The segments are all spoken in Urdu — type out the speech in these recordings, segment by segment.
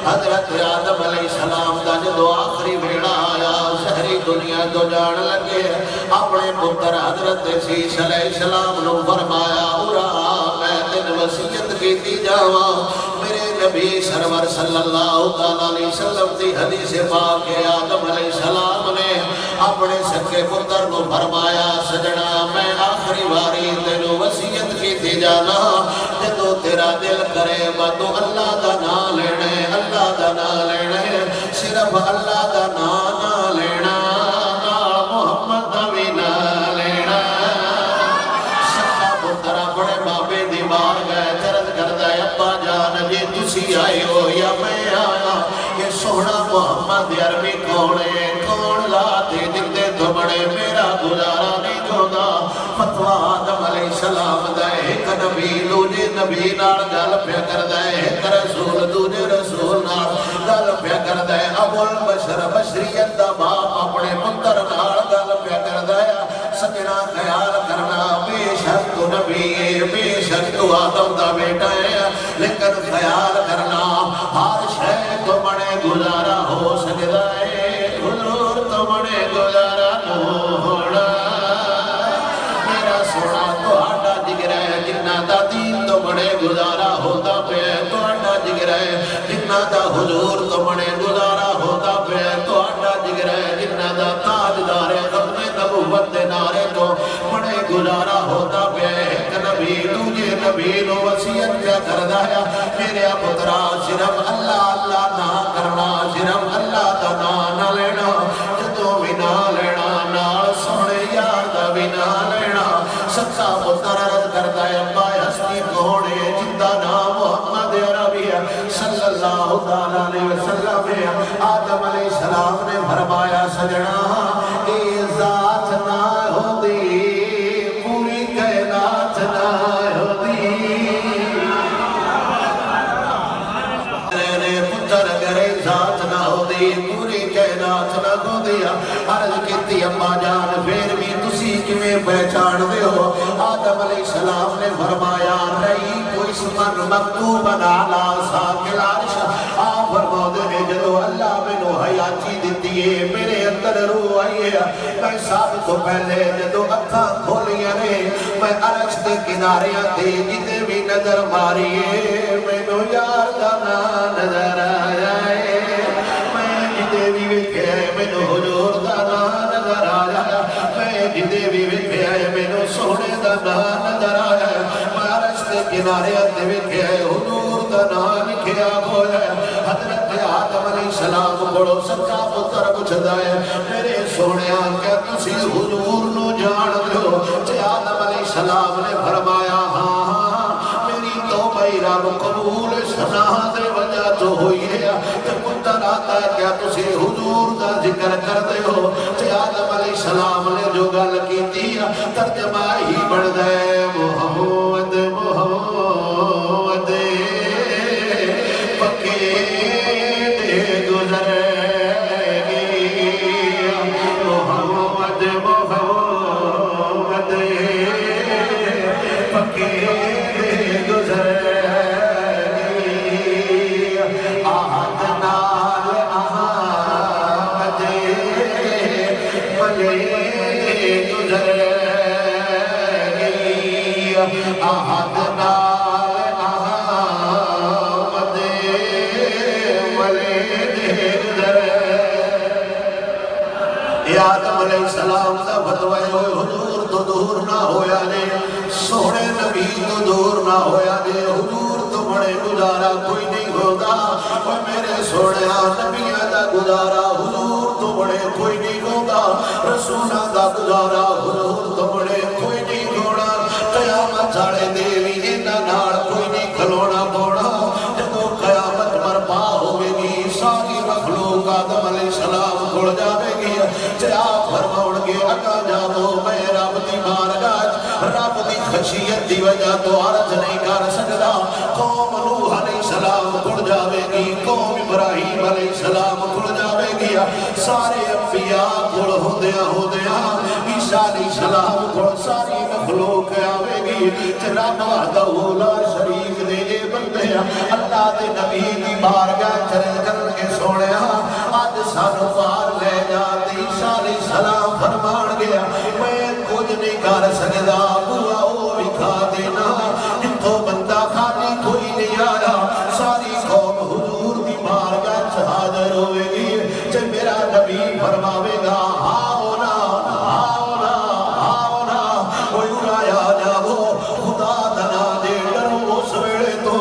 حضرت آدم علیہ السلام دا جدو آخری ویڑا آیا شہری دنیا تو جان لگے اپنے پتر حضرت عیسیٰ علیہ السلام نو فرمایا اورا میں تین وصیت کیتی جاواں میرے نبی سرور صلی اللہ علیہ وسلم دی حدیث پاک آدم علیہ السلام نے اپنے سکے پتر کو فرمایا سجنا میں آخری باری تینو وصیت کیتی جانا جدو تیرا دل کرے تو اللہ دا نام لینے اللہ دا نام لینے صرف اللہ دا نام لینا محمد دا بھی نام لینا سکا پتر بڑے بابے دی بار گئے چرد کردہ ابا جان جی تسی آئی ہو یا میں آیا یہ سونا محمد عربی کونے کون لا دے دے تو بڑے میرا گزارا نہیں ہوگا فتوہ آدم علیہ السلام دے ایک نبی دوجے نبی نار گل پہ کر دے ایک رسول دوجے رسول نار گل پہ کر دے ابو البشر بشریت دا باپ اپنے پتر نار گل پہ کر دے سجنا خیال کرنا بے شک تو نبی ہے بے شک تو آدم دا بیٹا ہے لیکن خیال کرنا ہر شے تو بڑے گزارا ہو سکتا ہے حضور تو بڑے گزارا ہو ہونا میرا سونا تو آٹا جگر ہے جنہ دا دین تو بڑے گزارا ہوتا پہ تو آٹا جگر ہے جنہ دا حضور تو بڑے گزارا ہوتا پہ تو آٹا جگر ہے جنہ دا تاجدار ختم نبوت دے نارے تو بڑے گزارا ہوتا پہ ایک نبی دوجے نبی نو وصیت کیا کردہ ہے میرے پترا صرف اللہ اللہ نہ کرنا صرف اللہ دا نہ لینا جدو بھی نہ لینا نال سونے یار دا بھی نہ لینا سچا پتر رد کردہ ہے ابا ہستی کونے جندہ نام محمد عربی صلی اللہ علیہ وسلم آدم علیہ السلام نے فرمایا سجنا اے ذات نہ ہوتی پوری کائنات نہ ہوتی پتر اگر ذات نہ ہوتی پوری کائنات نہ ہوتی عرض کیتی اما جان پھر بھی تسی کیویں پہچان دے ہو آدم علیہ السلام نے فرمایا رہی کوئی اسمن مکتوب علی ساکل عرش آپ فرماؤ نے جدو اللہ میں نو حیاتی دیتی ہے میرے اندر روح آئی ہے میں سب تو پہلے جدو اکھاں کھولیا نے میں عرش دے کناریاں دے جتے بھی نظر ماری ہے میں نو یار دانا نظر آیا ہے میں جتے بھی وکھے میں نو حضور دانا نظر آیا میں جتے بھی وکھے میں نو سونے دانا نظر آیا میں عرش دے کناریاں دے وکھے حضور دانا لکھیا ہویا حضرت آدم علیہ السلام بڑو سچا پتر کچھ دائے میرے سونے آنکہ تسی حضور نو جان دو چھے آدم علیہ السلام نے فرمایا ہاں میری توبہ رب قبول سنا دے وجہ تو ہوئی ہے کہ پتر آتا ہے کیا تسی حضور دا ذکر کر دے ہو چھے آدم علیہ السلام نے جو گل کی دیا ترجمہ ہی بڑھ دے محمد محمد پکے آدم علیہ السلام دا فتوہ ہوئے حضور تو دور نہ ہویا جے سوڑے نبی تو دور نہ ہویا جے حضور تو بڑے گزارا کوئی نہیں ہوتا اور میرے سوڑے نبی دا گزارا حضور تو بڑے کوئی نہیں ہوتا رسولہ دا گزارا حضور تو بڑے کوئی نہیں ہونا قیامت جاڑے دیوی اینا نار کوئی نہیں کھلونا پوڑا جدو قیامت برپا ہوئے گی ساری مخلوق آدم علیہ السلام کھڑ جاوے گی آپ فرماؤں گے اگا جاؤ میں رب دی بارگاہ رب دی خشیت دی وجہ تو عرض نہیں کر سکتا قوم نوح علیہ السلام کھڑ جاوے گی قوم ابراہیم علیہ السلام کھڑ جاوے گی سارے انبیاء کھڑ ہو دیا عیسیٰ علیہ السلام کھڑ ساری مخلوق آوے گی رب وحدہ لا شریک دے بندے اللہ دے نبی دی بارگاہ چرے نہیں کر سکدا بوا او وکھا دینا جتھوں بندہ خالی کوئی نہیں آیا ساری قوم حضور دی بارگاہ وچ حاضر ہوئے گی تے میرا نبی فرماوے گا آؤ نا آؤ نا آؤ نا کوئی اڑایا جاؤ خدا دنا دے ڈرو اس ویلے تو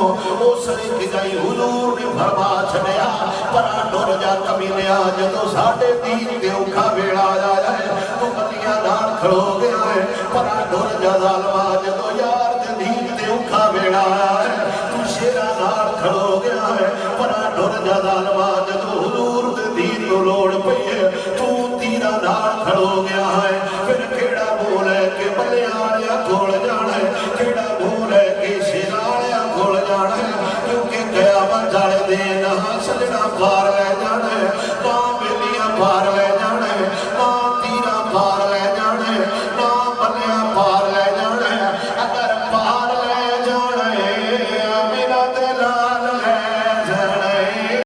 اس نے کدائی حضور نے فرما چھڑیا پرا ڈر جا کمینیا جدو ساڈے دین تے اوکھا ویلا آیا ہے تو بندیاں نال کھڑو گیا ہے پرا ڈر جا ظالما جدو یار دے دین تے اوکھا ویلا آیا ہے تو شیرا نال کھڑو گیا ہے پرا ڈر جا ظالما جدو حضور دے دین نو لوڑ پئی ہے تو تیرا نال کھڑو گیا ہے پھر کیڑا بول ہے کہ بلیاں والیا کول جانا ہے کیڑا بول ہے کہ شیرا والیا کول جانا ہے کیونکہ قیامت والے دن سجنا پار لے جانا ہے ماں بیلیاں پار